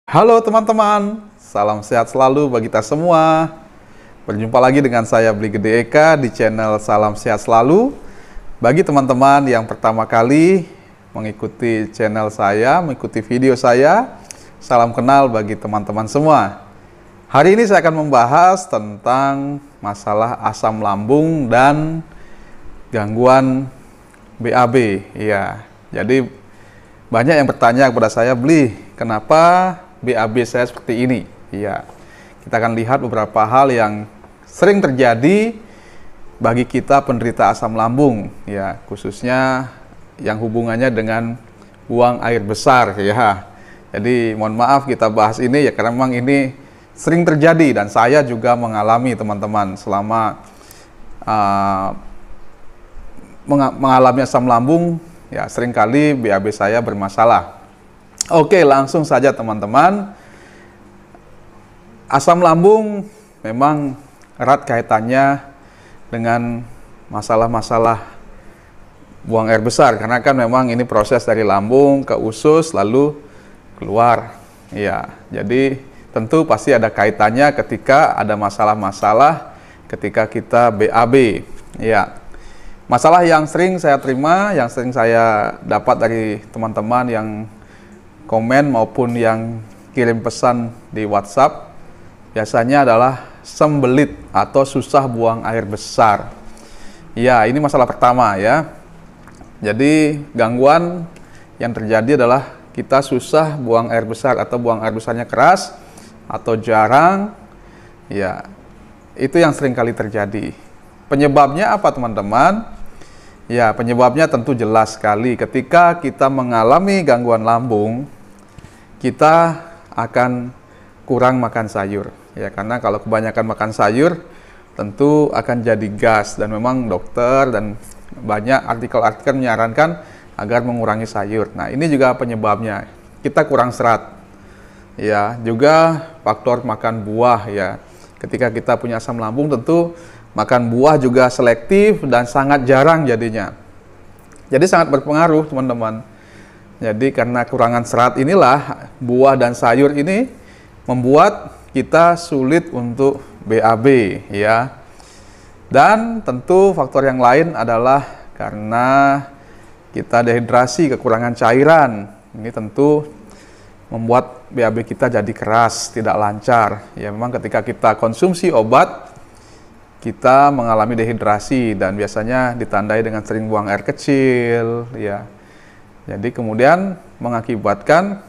Halo teman-teman, salam sehat selalu bagi kita semua. Berjumpa lagi dengan saya Bli Gede Eka di channel Salam Sehat Selalu. Bagi teman-teman yang pertama kali mengikuti channel saya, mengikuti video saya, salam kenal bagi teman-teman semua. Hari ini saya akan membahas tentang masalah asam lambung dan gangguan BAB. Ya, jadi banyak yang bertanya kepada saya, Bli, kenapa BAB saya seperti ini? Iya, kita akan lihat beberapa hal yang sering terjadi bagi kita penderita asam lambung, ya, khususnya yang hubungannya dengan buang air besar, ya. Jadi mohon maaf kita bahas ini ya karena memang ini sering terjadi dan saya juga mengalami teman-teman selama mengalami asam lambung, ya seringkali BAB saya bermasalah. Oke, langsung saja teman-teman. Asam lambung memang erat kaitannya dengan masalah-masalah buang air besar, karena kan memang ini proses dari lambung ke usus lalu keluar. Ya, jadi tentu pasti ada kaitannya ketika ada masalah-masalah ketika kita BAB. Ya, masalah yang sering saya terima, yang sering saya dapat dari teman-teman yang komen maupun yang kirim pesan di WhatsApp biasanya adalah sembelit atau susah buang air besar. Ya, ini masalah pertama ya. Jadi gangguan yang terjadi adalah kita susah buang air besar atau buang air besarnya keras atau jarang. Ya, itu yang sering kali terjadi. Penyebabnya apa teman-teman? Ya, penyebabnya tentu jelas sekali. Ketika kita mengalami gangguan lambung, kita akan kurang makan sayur, ya, karena kalau kebanyakan makan sayur tentu akan jadi gas, dan memang dokter dan banyak artikel-artikel menyarankan agar mengurangi sayur. Nah, ini juga penyebabnya, kita kurang serat, ya, juga faktor makan buah, ya. Ketika kita punya asam lambung tentu makan buah juga selektif dan sangat jarang jadinya, jadi sangat berpengaruh teman-teman. Jadi karena kurangan serat inilah buah dan sayur ini membuat kita sulit untuk BAB, ya. Dan tentu faktor yang lain adalah karena kita dehidrasi, kekurangan cairan. Ini tentu membuat BAB kita jadi keras, tidak lancar. Ya, memang ketika kita konsumsi obat kita mengalami dehidrasi dan biasanya ditandai dengan sering buang air kecil, ya. Jadi kemudian mengakibatkan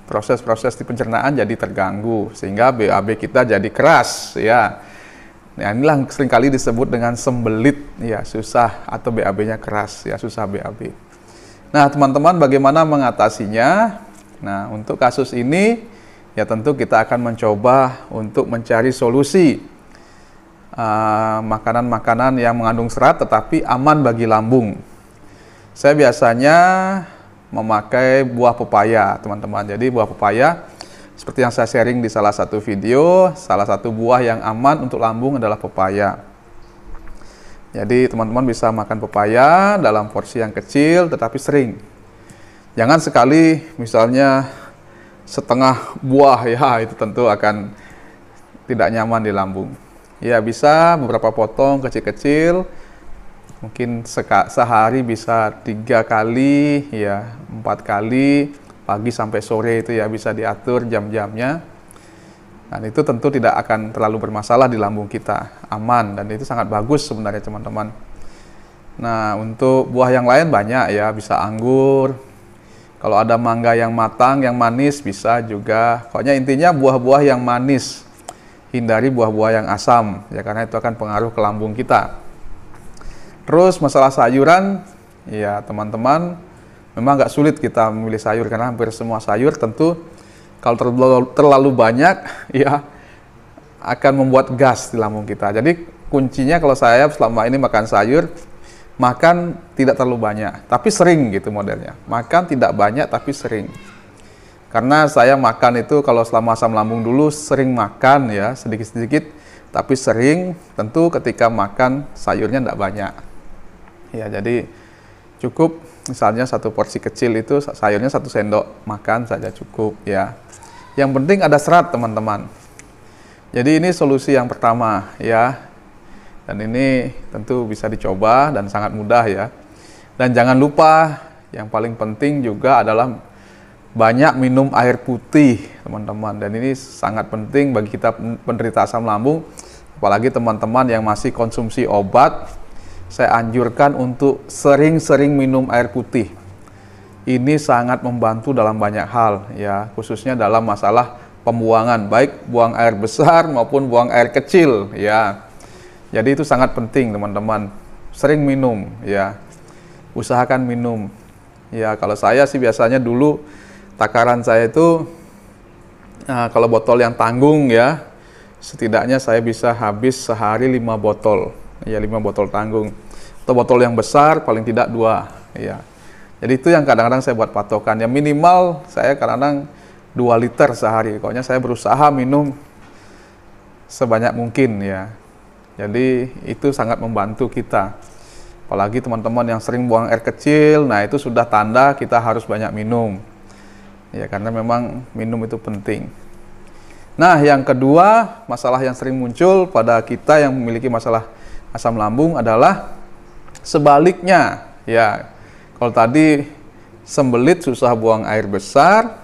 proses-proses di pencernaan jadi terganggu sehingga BAB kita jadi keras, ya. Nah, inilah seringkali disebut dengan sembelit, ya, susah atau BAB-nya keras, ya, susah BAB. Nah, teman-teman bagaimana mengatasinya? Nah, untuk kasus ini ya tentu kita akan mencoba untuk mencari solusi makanan-makanan yang mengandung serat tetapi aman bagi lambung. Saya biasanya memakai buah pepaya, teman-teman. Jadi buah pepaya, seperti yang saya sharing di salah satu video, salah satu buah yang aman untuk lambung adalah pepaya. Jadi teman-teman bisa makan pepaya dalam porsi yang kecil tetapi sering. Jangan sekali misalnya setengah buah, ya, itu tentu akan tidak nyaman di lambung. Ya, bisa beberapa potong kecil-kecil. Mungkin sehari bisa 3 kali, ya 4 kali, pagi sampai sore itu ya bisa diatur jam-jamnya. Dan itu tentu tidak akan terlalu bermasalah di lambung kita, aman, dan itu sangat bagus sebenarnya teman-teman. Nah, untuk buah yang lain banyak ya, bisa anggur. Kalau ada mangga yang matang, yang manis bisa juga. Pokoknya intinya buah-buah yang manis. Hindari buah-buah yang asam, ya, karena itu akan pengaruh ke lambung kita. Terus masalah sayuran, ya teman-teman, memang nggak sulit kita memilih sayur karena hampir semua sayur tentu kalau terlalu banyak, ya akan membuat gas di lambung kita. Jadi kuncinya kalau saya selama ini makan sayur, makan tidak terlalu banyak, tapi sering gitu modelnya. Makan tidak banyak tapi sering. Karena saya makan itu kalau selama asam lambung dulu sering makan, ya sedikit-sedikit, tapi sering. Tentu ketika makan sayurnya tidak banyak. Ya, jadi cukup misalnya satu porsi kecil itu sayurnya 1 sendok makan saja cukup, ya. Yang penting ada serat, teman-teman. Jadi ini solusi yang pertama ya. Dan ini tentu bisa dicoba dan sangat mudah ya. Dan jangan lupa yang paling penting juga adalah banyak minum air putih, teman-teman. Dan ini sangat penting bagi kita penderita asam lambung, apalagi teman-teman yang masih konsumsi obat. Saya anjurkan untuk sering-sering minum air putih. Ini sangat membantu dalam banyak hal ya, khususnya dalam masalah pembuangan, baik buang air besar maupun buang air kecil ya. Jadi itu sangat penting, teman-teman. Sering minum ya. Usahakan minum. Ya, kalau saya sih biasanya dulu takaran saya itu kalau botol yang tanggung ya, setidaknya saya bisa habis sehari 5 botol. Ya, 5 botol tanggung. Atau botol yang besar paling tidak 2 ya. Jadi itu yang kadang-kadang saya buat patokan. Yang minimal saya kadang-kadang 2 liter sehari. Pokoknya saya berusaha minum sebanyak mungkin ya. Jadi itu sangat membantu kita. Apalagi teman-teman yang sering buang air kecil, nah itu sudah tanda kita harus banyak minum. Ya, karena memang minum itu penting. Nah, yang kedua, masalah yang sering muncul pada kita yang memiliki masalah asam lambung adalah sebaliknya ya. Kalau tadi sembelit susah buang air besar,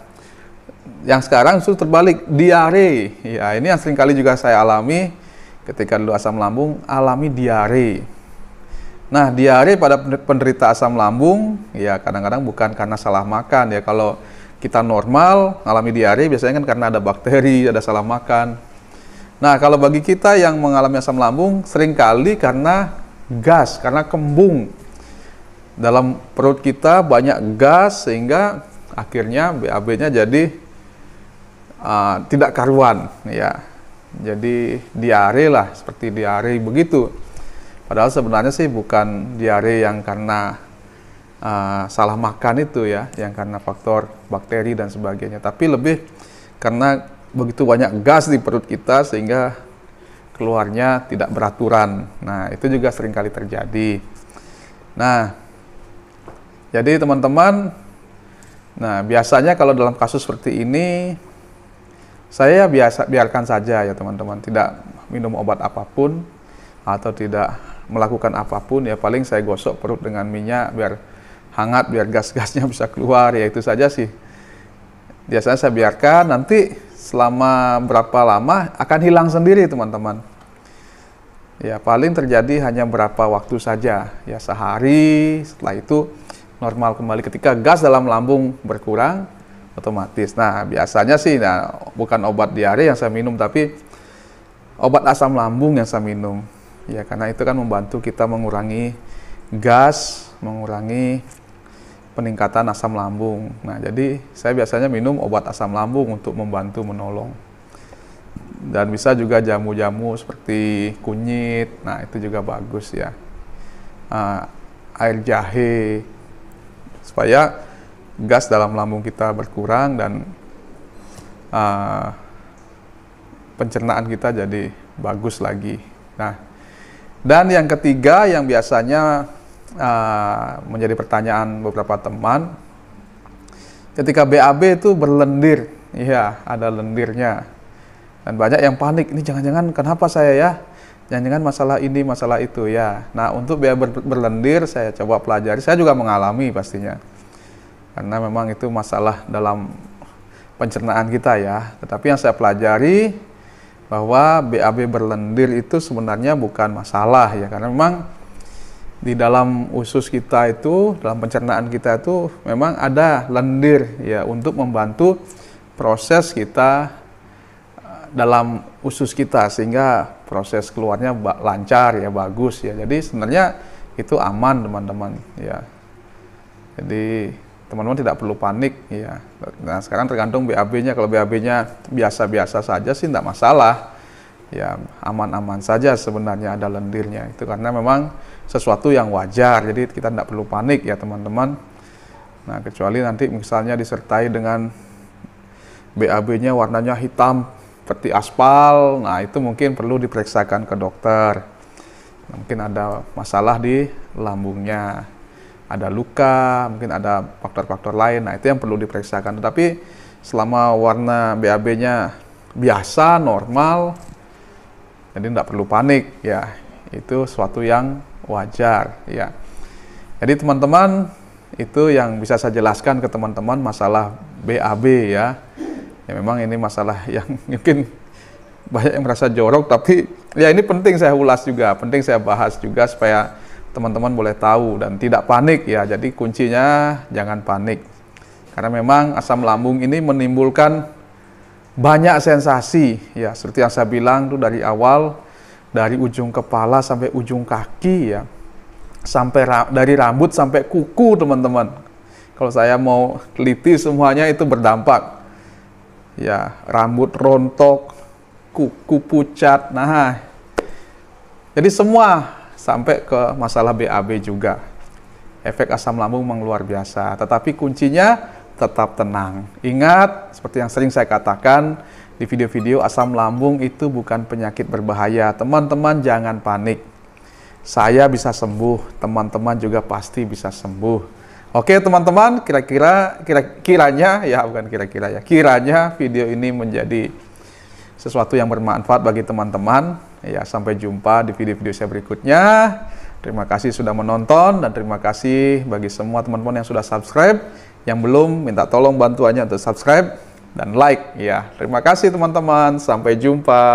yang sekarang justru terbalik, diare. Ya, ini yang seringkali juga saya alami ketika dulu asam lambung, alami diare. Nah, diare pada penderita asam lambung, ya kadang-kadang bukan karena salah makan ya. Kalau kita normal, alami diare biasanya kan karena ada bakteri, ada salah makan. Nah, kalau bagi kita yang mengalami asam lambung, seringkali karena gas, karena kembung. Dalam perut kita banyak gas sehingga akhirnya BAB-nya jadi tidak karuan ya. Jadi diare lah, seperti diare begitu. Padahal sebenarnya sih bukan diare yang karena salah makan itu ya, yang karena faktor bakteri dan sebagainya, tapi lebih karena begitu banyak gas di perut kita sehingga keluarnya tidak beraturan. Nah, itu juga seringkali terjadi. Nah, jadi teman-teman, nah biasanya kalau dalam kasus seperti ini, saya biarkan saja ya teman-teman, tidak minum obat apapun atau tidak melakukan apapun ya, paling saya gosok perut dengan minyak biar hangat, biar gas-gasnya bisa keluar ya, itu saja sih. Biasanya saya biarkan, nanti selama berapa lama akan hilang sendiri teman-teman. Ya paling terjadi hanya berapa waktu saja ya, sehari, setelah itu normal kembali ketika gas dalam lambung berkurang otomatis. Nah, biasanya sih bukan obat diare yang saya minum, tapi obat asam lambung yang saya minum. Ya, karena itu kan membantu kita mengurangi gas, mengurangi peningkatan asam lambung. Nah, jadi saya biasanya minum obat asam lambung untuk membantu menolong. Dan bisa juga jamu-jamu seperti kunyit. Nah, itu juga bagus ya. Air jahe, supaya gas dalam lambung kita berkurang dan pencernaan kita jadi bagus lagi. Nah, dan yang ketiga yang biasanya menjadi pertanyaan beberapa teman, ketika BAB itu berlendir, iya ada lendirnya, dan banyak yang panik, ini jangan-jangan kenapa saya ya, jangan-jangan masalah ini, masalah itu ya. Nah, untuk BAB berlendir saya coba pelajari, saya juga mengalami pastinya. Karena memang itu masalah dalam pencernaan kita ya. Tetapi yang saya pelajari bahwa BAB berlendir itu sebenarnya bukan masalah ya. Karena memang di dalam usus kita itu, dalam pencernaan kita itu memang ada lendir ya untuk membantu proses kita dalam usus kita sehingga proses keluarnya lancar ya, bagus ya. Jadi sebenarnya itu aman teman-teman ya. Jadi teman-teman tidak perlu panik ya. Nah, sekarang tergantung BAB-nya. Kalau BAB-nya biasa-biasa saja sih tidak masalah. Ya, aman-aman saja sebenarnya ada lendirnya. Itu karena memang sesuatu yang wajar. Jadi kita tidak perlu panik ya, teman-teman. Nah, kecuali nanti misalnya disertai dengan BAB-nya warnanya hitam seperti aspal. Nah, itu mungkin perlu diperiksakan ke dokter. Mungkin ada masalah di lambungnya. Ada luka, mungkin ada faktor-faktor lain. Nah, itu yang perlu diperiksakan. Tetapi selama warna BAB-nya biasa, normal, jadi tidak perlu panik ya. Itu suatu yang wajar ya. Jadi teman-teman, itu yang bisa saya jelaskan ke teman-teman masalah BAB ya. Ya memang ini masalah yang mungkin banyak yang merasa jorok, tapi ya ini penting saya ulas juga, penting saya bahas juga supaya teman-teman boleh tahu dan tidak panik ya. Jadi kuncinya jangan panik. Karena memang asam lambung ini menimbulkan banyak sensasi ya, seperti yang saya bilang tuh dari awal, dari ujung kepala sampai ujung kaki ya, sampai dari rambut sampai kuku teman-teman. Kalau saya mau teliti semuanya itu berdampak ya, rambut rontok, kuku pucat, nah jadi semua sampai ke masalah BAB juga. Efek asam lambung memang luar biasa, tetapi kuncinya tetap tenang. Ingat, seperti yang sering saya katakan di video-video, asam lambung itu bukan penyakit berbahaya. Teman-teman jangan panik. Saya bisa sembuh, teman-teman juga pasti bisa sembuh. Oke teman-teman, kiranya video ini menjadi sesuatu yang bermanfaat bagi teman-teman. Ya, sampai jumpa di video-video saya berikutnya. Terima kasih sudah menonton dan terima kasih bagi semua teman-teman yang sudah subscribe. Yang belum, minta tolong bantuannya untuk subscribe dan like ya. Terima kasih teman-teman, sampai jumpa.